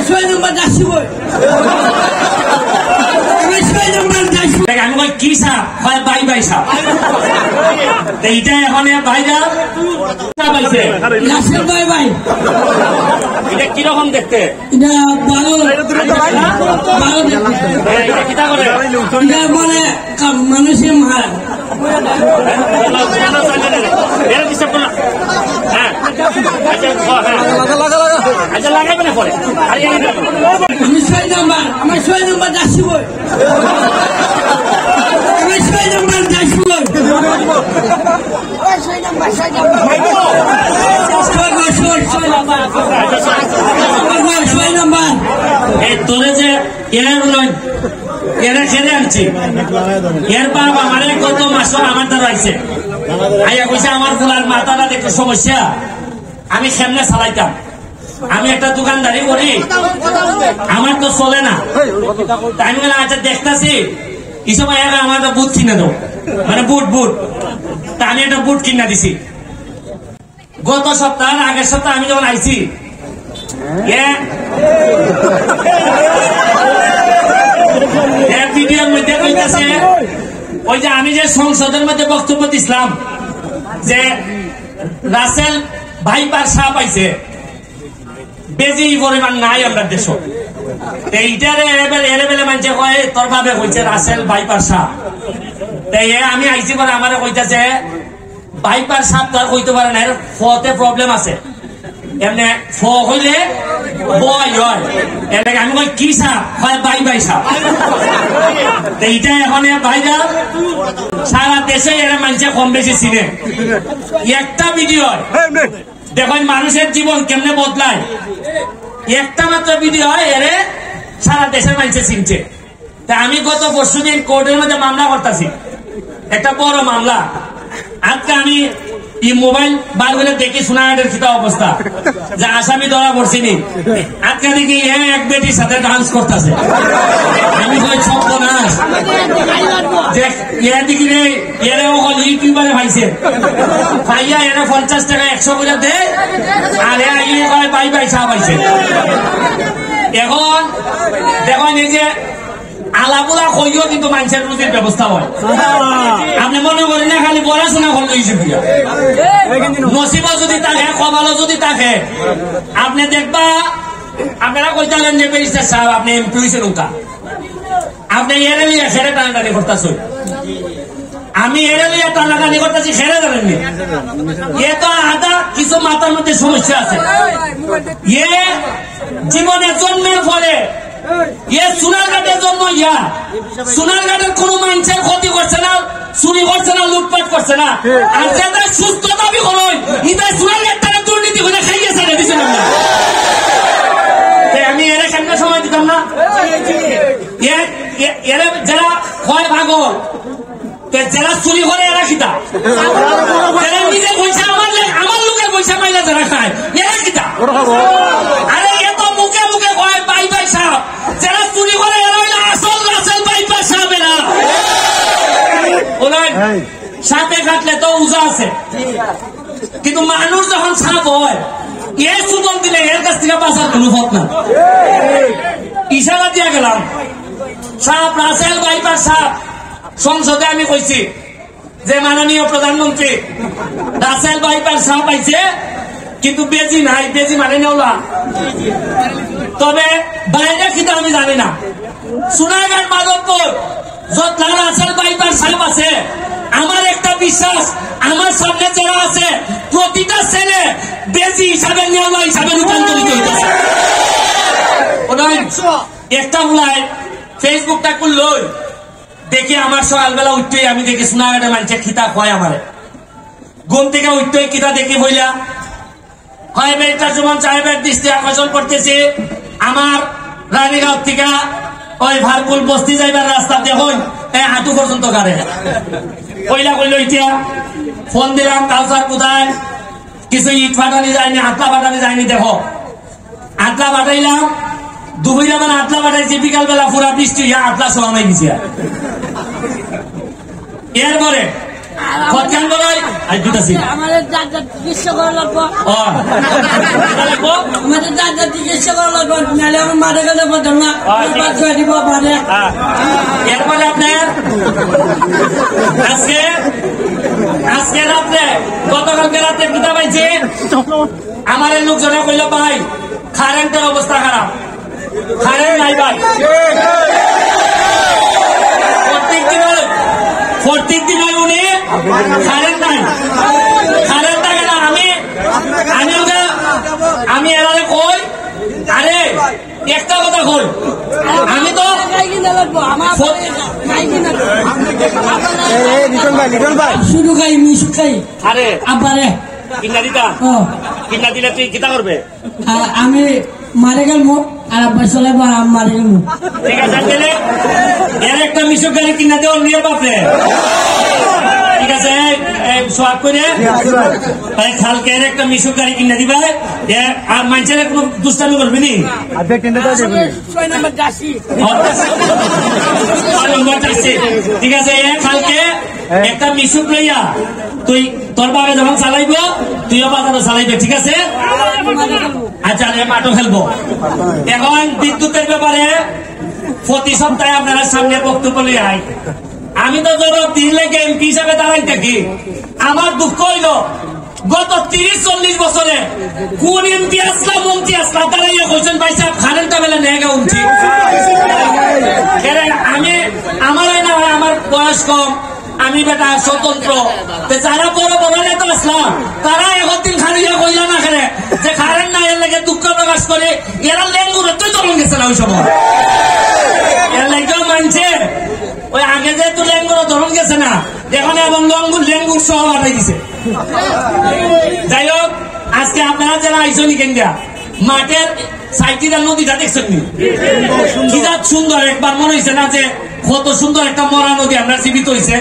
ছয় নম্বর যাচ্ছি বই আমি 6 নম্বর যাচ্ছি আমি কই কি সাপ হয় বাই বাই সাপ এইটা এখন ভাইরা পাইছে রাসেল বাই বাই এটা কি রকম দেখতে এটা ভালো এটা কিটা করে এটা মানে মানুষের মারা এর ডিস্টার্ব না হ্যাঁ আচ্ছা লাগাইবে না পরে আমি 6 নম্বর আমার 6 নম্বর যাচ্ছি বই আমি 6 নম্বর যাচ্ছি বই 6 নম্বর 6 নম্বর এই তোরে যে এরা ছেড়ে আনছি এর বাপ আমার গত মাস আমার দ্বারা আইছে আইয়া কইছে আমার ফুলার মাথাটা একটু সমস্যা আমি সামনে চালাইতাম আমি একটা দোকানদারি করি আমার তো চলে না তাই আমি আচ্ছা দেখতেছি এই সময় আমার একটা বুট কিনে দাও মানে বুট তা আমি একটা বুট কিনা দিছি গত সপ্তাহ আগের সপ্তাহ আমি যখন আইছি ভিডিওর মধ্যে কইতাছে ওই যে আমি যে সংসদের মধ্যে বক্তব্য দিছিলাম যে রাসেল ভাইপার সাপ পাইছে বেজি পরিমাণ নাই আমরা দেশ এইটারে এলেবেলে মানছে কয় তোর ভাবে কইছে রাসেল ভাইপার সাপ তাই আমি আইছি পরে আমার কইতাছে ভাইপার সাপ তো আর কইতে পারে না ফতে প্রবলেম আছে এমনি ফ হইলে বয় হয় এটাকে আমি কই কি সাপ হয় বাই বাই সাপ এইটা এখন ভাইরা সারা দেশে এরা মানুষে কম বেশি চিনে একটা ভিডিও দেখুন মানুষের জীবন কেমনে বদলায় একটা মাত্র ভিডিও এরে সারা দেশের মানুষে চিনছে তা আমি গত পরশুদিন কোর্টের মধ্যে মামলা করতেছি একটা বড় মামলা আজকে আমি এই মোবাইল বার করে দেখি সোনাঘাটের কি অবস্থা যে আসামি ধরা পড়ছিনি আজকে দেখি এক বেটির সাথে ডান্স করতেছে আমি কই সর্বনাশ দেখ দেখি রে এরা ওখানে ইউটিউবারে ভাইছে ভাইয়া এরা 50 টাকা 100 করে দে আর বাই বাই চা পাইছে এখন দেখুন এই যে আলাপুলা কইও কিন্তু মানুষের রুজির ব্যবস্থা হয় আপনি মনে করেন না খালি পড়াশোনা করলে নসিব যদি থাকে কপালও যদি থাকে আপনি দেখবা আপনারা কইতালেন যে ব্যারিস্টার সাহেব আপনি এমপি হয়েছেন ওটা আপনি এরে লিয়া খেরে টানাটানি করতেছ আমি এরে লিয়া টানাটানি করতেছি খেরে জানেননি এ তো আদা কিছু মাথার মধ্যে সমস্যা আছে এ জীবনের জন্মের পরে সোনারঘাটের জন্য সোনারঘাটের কোন মানুষের ক্ষতি করছে না চুরি করছে না লুটপাট করছে না আর যেটা সুস্থ দাবি করুন ইটা সোনারঘাট তারা দুর্নীতি করে খাইয়েছে আমি এরা কেমন সময় দিতাম না এরা যারা হয় ভাগল যারা চুরি করে এরা খিতা যারা নিজে পয়সা আমার লোকের পয়সা পাইলে যারা খায় এরা খিতা আরে এত মুখে মুখে কয় বাই বাই সাহেব যারা চুরি করে এরা হইলে আসল রাসেল বাইপার সাহেব এরা সাপে কাটলে তো উজা আছে কিন্তু মানুষ যখন সাপ হয় এ সুবল দিলে এর কাছ থেকে বাঁচার কোনো পথ না ইশারা দিয়ে গেলাম সাপ রাসেল বাইপার সাপ সংসদে আমি কইছি যে মাননীয় প্রধানমন্ত্রী রাসেল বাইপার সাপ পাইছে কিন্তু বেজি নাই বেজি মানে নেওলা তবে বাইরে কিন্তু আমি জানি না সোনারঘাট মাধবপুর যত রাসেল বাইপার সাপ আছে আমার একটা বিশ্বাস আমার সামনে যারা আছে প্রতিটা ছেলে বেজি হিসাবে নেওলা হিসাবে রূপান্তরিত হইতেছে একটা বলাই ফেসবুকটা করলো দেখি আমার সকালবেলা উঠতে আমি দেখি সোনারঘাটের মানুষের খিতা হয় আমার ঘুম থেকে উঠতে কিতা দেখি বইলা হয় বেটা জুমান সাহেবের দৃষ্টি আকর্ষণ করতেছে আমার রানীগাঁও থেকে ওই ভারপুল বস্তি যাইবার রাস্তা দেখুন হাঁটু পর্যন্ত কারে কইলা কইলো ইতিয়া ফোন দিলাম কাউসার কোথায় কিছু ইট ফাটানি যায়নি আটলা ফাটানি যায়নি দেখো আটলা ফাটাইলাম দুপুরে বেলা আটলা ফাটাইছি বিকাল বেলা পুরা বৃষ্টি আটলা সবাই গেছি এরপরে খতখান করাই আজ দুটাছি আমাদের দাদা চিকিৎসা করা লাগবো আমাদের দাদা চিকিৎসা করা লাগবো নাহলে আমার মাঠে গেলে পারতাম না দিব পারে এরপরে আপনার আজকে রাত্রে গতকালকে রাত্রে কিতা পাইছে আমার এই লোকজনে কইল ভাই কারেন্টের অবস্থা খারাপ কারেন্ট নাই ভাই প্রত্যেক দিন উনি কারেন্ট নাই কারেন্ট থাকে না আমি এরারে কই আরে একটা কথা কই আমি তো শুধু খাই মিশু খাই আরে আবারে কিনা দিলে তুই কিতা করবে আমি মারে গেলবো আর আব্বা চলাইবো আর আমি মারে গেলবো ঠিক আছে গেলে এর একটা মিশুক গাড়ি কিনা দেওয়ার নিয়ে বাপরে ঠিক আছে সোয়াগ করে খালকে একটা মিশুক গাড়ি কিনা দিবা আর মানুষের কোনো দুষ্টামি করবি নি ঠিক আছে খালকে একটা মিশুক লইয়া তুই তোর বাবা যখন চালাইব তুইও বাজারে চালাইবে ঠিক আছে আচ্ছা মাঠও খেলবো এখন বিদ্যুতের ব্যাপারে প্রতি সপ্তাহে আপনারা সামনে বক্তব্য নিয়ে আয় আমি তো জবাব দিলে এমপি হিসাবে দাঁড়াই থাকি আমার দুঃখ হইল গত 30-40 বছরে কোন এমপি আসলাম মন্ত্রী আসলাম দাঁড়াইয়া বলছেন ভাই সাহেব কারেন্টটা বেলা নেগা উঠছি আমি আমার বয়স কম আমি বেটা স্বতন্ত্র যারা বড় বড় নেতা আসলাম তারা একদিন খালিয়া কইলা না খেলে যে কারেন্ট না এর লাগে দুঃখ প্রকাশ করে এরা লেঙ্গুর তুই তরুণ গেছে না ওই সময় এর লাগেও মানছে ওই আগে যেহেতু লেঙ্গুর ধরন গেছে না এখন এবং লেঙ্গুর সহ বাড়াই দিছে যাই হোক আজকে আপনারা যারা আইসনি কেন্দ্রা মাঠের সাইটিরা নদীটা দেখছেন নি কি যা সুন্দর একবার মনে হয়েছে না যে কত সুন্দর একটা মরা নদী আমরা জীবিত হয়েছে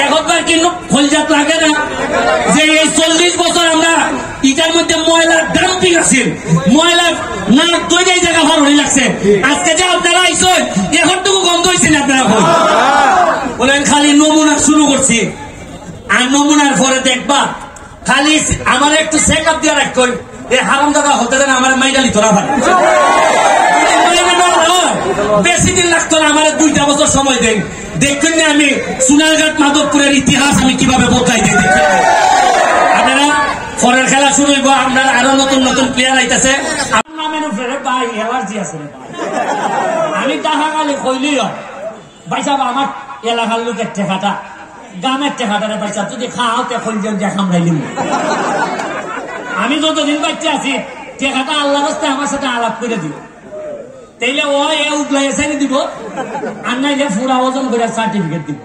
এখনকার কিন্তু ফলজাত লাগে না যে এই 40 বছর আমরা ইটার মধ্যে ময়লার ডাম্পিং আছে ময়লা না তৈরি জায়গা ভালো লাগছে আজকে যে আপনারা আইসেন এখনটুকু গন্ধ হয়েছে না আপনারা বলেন খালি নমুনা শুরু করছি আর নমুনার পরে দেখবা খালি আমার একটু চেক আপ দিয়ে রাখতো এই হারাম দাদা হতে দেন আমার মাইডালি তোরা ভাই বেশি দিন লাগতো না আমার 2টা বছর সময় দেন দেখবেন না আমি সোনারঘাট মাধবপুরের ইতিহাস আমি কিভাবে বদলাই দিই আপনারা পরের খেলা শুরু হইব আপনারা আরো নতুন নতুন প্লেয়ার আইতেছে আমার নামের উপরে ভাই অ্যালার্জি আছে আমি টাকা খালি কইলি ভাই সাহেব আমার এলাকার লোকের টেকাটা গ্রামের টেকাটারে ভাই সাহেব যদি খাও তখন দেখাম রাইলিম আমি যতদিন বাচ্চা আছি টেকাটা আল্লাহ রাস্তায় আমার সাথে আলাপ করে দিব তাইলে ও উগলাই এসে দিব আর নাইলে ফুরা ওজন করে সার্টিফিকেট দিব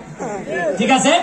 ঠিক আছে